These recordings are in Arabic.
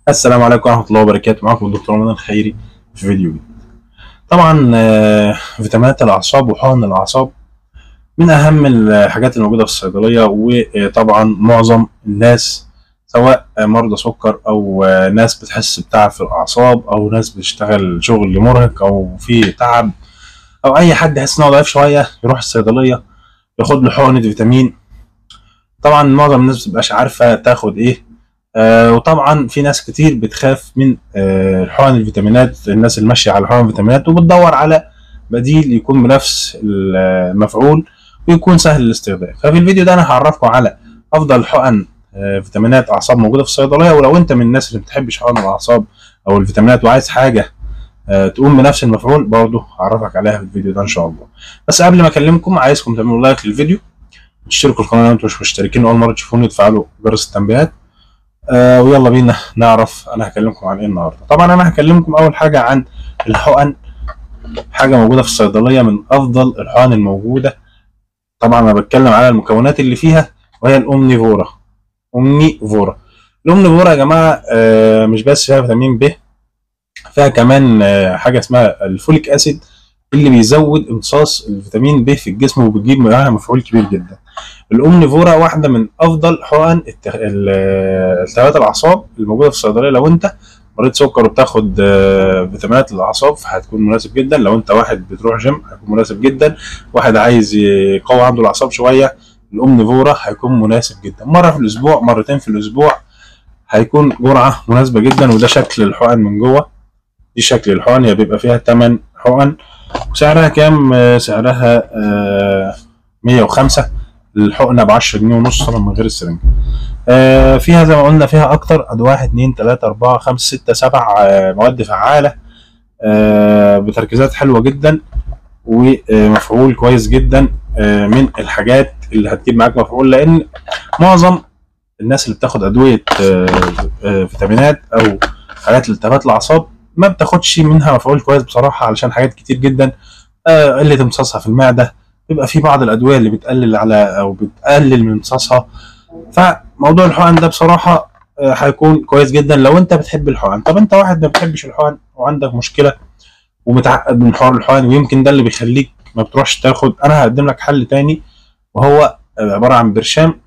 السلام عليكم ورحمة الله وبركاته. معكم الدكتور رمضان الخيري في فيديو جديد. طبعا فيتامينات الأعصاب وحقن الأعصاب من أهم الحاجات الموجودة في الصيدلية، وطبعا معظم الناس سواء مرضى سكر أو ناس بتحس بتعب في الأعصاب أو ناس بتشتغل شغل مرهق أو في تعب أو أي حد يحس إن هو ضعيف شوية يروح الصيدلية ياخد له حقنة فيتامين. طبعا معظم الناس مبتبقاش عارفة تاخد إيه. وطبعا في ناس كتير بتخاف من حقن الفيتامينات، الناس اللي ماشيه على حقن الفيتامينات وبتدور على بديل يكون بنفس المفعول ويكون سهل الاستخدام. ففي الفيديو ده انا هعرفكم على افضل حقن فيتامينات اعصاب موجوده في الصيدليه، ولو انت من الناس اللي بتحبش حقن الاعصاب او الفيتامينات وعايز حاجه تقوم بنفس المفعول برضه هعرفك عليها في الفيديو ده ان شاء الله. بس قبل ما اكلمكم عايزكم تعملوا لايك للفيديو، تشتركوا القناه لو انتم مش مشتركين اول مره تشوفوني، وتفعلوا جرس التنبيهات. ويلا بينا نعرف انا هكلمكم عن ايه النهارده. طبعا انا هكلمكم اول حاجه عن الحقن، حاجه موجوده في الصيدليه من افضل الحقن الموجوده. طبعا انا بتكلم على المكونات اللي فيها وهي الامنيفورا. الامنيفورا يا جماعه مش بس فيها فيتامين ب، فيها كمان حاجه اسمها الفوليك اسيد اللي بيزود امتصاص الفيتامين ب في الجسم وبتجيب معاها مفعول كبير جدا. الامنيفورا واحده من افضل حقن التهابات الاعصاب الموجوده في الصيدليه. لو انت مريض سكر وبتاخد فيتامينات الاعصاب فهتكون مناسب جدا. لو انت واحد بتروح جيم هيكون مناسب جدا. واحد عايز يقوي عنده الاعصاب شويه الامنيفورا هيكون مناسب جدا. مره في الاسبوع، مرتين في الاسبوع هيكون جرعه مناسبه جدا. وده شكل الحقن من جوه، دي شكل الحقن. هي بيبقى فيها 8 حقن. وسعرها كام؟ سعرها 105. الحقنه ب 10 جنيه ونص طبعا من غير السرنجه. فيها زي ما قلنا فيها اكتر، 1 2 3 4 5 6 7 مواد فعاله بتركيزات حلوه جدا ومفعول كويس جدا. من الحاجات اللي هتجيب معاك مفعول، لان معظم الناس اللي بتاخد ادويه فيتامينات او حاجات لالتهابات الاعصاب ما بتاخدش منها مفعول كويس بصراحه، علشان حاجات كتير جدا. قله امتصاصها في المعده، بيبقى في بعض الادويه اللي بتقلل على او بتقلل من امتصاصها. فموضوع الحقن ده بصراحه هيكون كويس جدا لو انت بتحب الحقن. طب انت واحد ما بتحبش الحقن وعندك مشكله ومتعقد من حوار الحقن، ويمكن ده اللي بيخليك ما بتروحش تاخد، انا هقدم لك حل تاني، وهو عباره عن برشام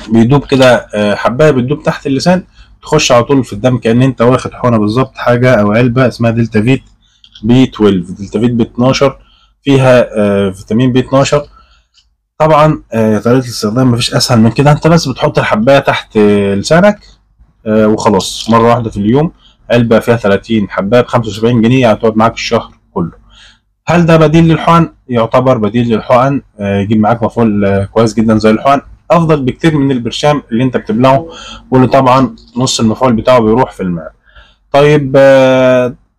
بيدوب كده، حبايه بتدوب تحت اللسان تخش على طول في الدم كأن انت واخد حقنه بالظبط. حاجه او علبه اسمها دلتا فيت بي 12، دلتا فيت بي 12 فيها فيتامين بي 12. طبعا طريقه الاستخدام مفيش اسهل من كده. انت بس بتحط الحبايه تحت لسانك وخلاص مره واحده في اليوم. علبه فيها 30 حبايه ب 75 جنيه، يعني هتقعد معاك الشهر كله. هل ده بديل للحقن؟ يعتبر بديل للحقن، يجيب معاك مفعول كويس جدا زي الحقن، افضل بكتير من البرشام اللي انت بتبلعه واللي طبعا نص المفعول بتاعه بيروح في الماء. طيب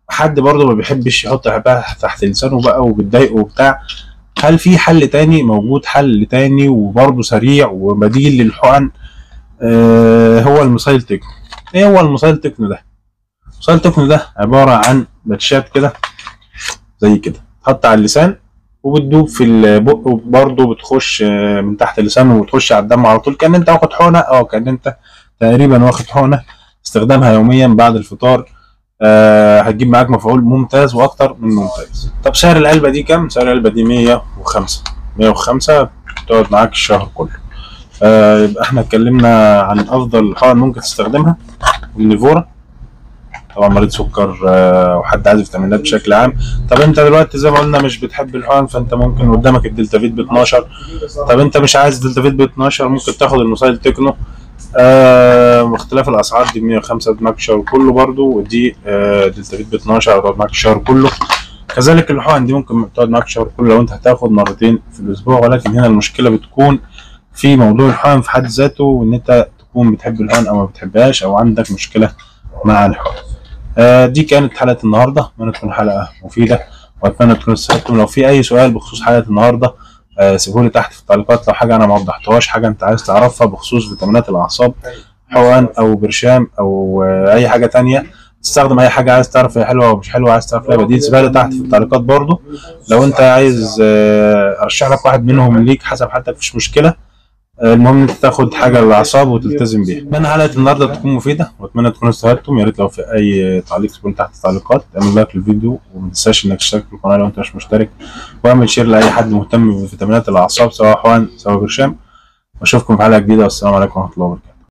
حد برضه ما بيحبش يحط حبايه تحت لسانه بقى وبتضايقه وبتاع، هل في حل تاني؟ موجود حل تاني وبرضه سريع وبديل للحقن، هو المسيل تكنو. ايه هو المسيل تكنو ده؟ المسيل تكنو ده عباره عن باتشات كده زي كده تحط على اللسان وبتدوب في البق، وبرضه بتخش من تحت اللسان وبتخش على الدم على طول كأن انت واخد حقنه، كأن انت تقريبا واخد حقنه. استخدامها يوميا بعد الفطار هتجيب معاك مفعول ممتاز واكتر من ممتاز. طب سعر العلبه دي كام؟ سعر العلبه دي 105 تقعد معاك الشهر كله. يبقى احنا اتكلمنا عن افضل حقن ممكن تستخدمها، النيفورا. طبعا مريض سكر وحد عايز فيتامينات بشكل عام. طب انت دلوقتي زي ما قلنا مش بتحب الحقن، فانت ممكن قدامك الدلتا فيت ب 12. طب انت مش عايز دلتا فيت ب 12، ممكن تاخد المسيل تكنو. باختلاف الاسعار، دي 105 معاك الشهر كله برضو، ودي دلتا فيت ب 12 هتقعد معاك الشهر كله. كذلك الحقن دي ممكن تقعد معاك الشهر كله لو انت هتاخد مرتين في الاسبوع. ولكن هنا المشكله بتكون في موضوع الحقن في حد ذاته، وان انت تكون بتحب الحقن او ما بتحبهاش او عندك مشكله مع الحقن. دي كانت حلقه النهارده، اتمنى تكون حلقه مفيده واتمنى تكونوا استفدتم. لو في اي سؤال بخصوص حلقه النهارده سيبولي تحت في التعليقات. لو حاجه انا ما وضحتهاش، حاجه انت عايز تعرفها بخصوص فيتامينات الاعصاب، حقن او برشام او اي حاجه تانية، تستخدم اي حاجه عايز تعرف هي حلوه او مش حلوه، عايز تعرف لها بديل، سيبها لي تحت في التعليقات برضو. لو انت عايز ارشح لك واحد منهم ليك حسب حالتك مفيش مشكله. المهم ان انت تاخد حاجه للاعصاب وتلتزم بيها. اتمنى حلقه النهارده تكون مفيده، واتمنى تكونوا استفدتم. يا ريت لو في اي تعليق تكون تحت التعليقات، اعمل لايك للفيديو، وما تنساش انك تشترك في القناه لو انت مش مشترك، واعمل شير لاي حد مهتم بفيتامينات الاعصاب سواء حقن سواء برشام. واشوفكم في حلقه جديده، والسلام عليكم ورحمه الله وبركاته.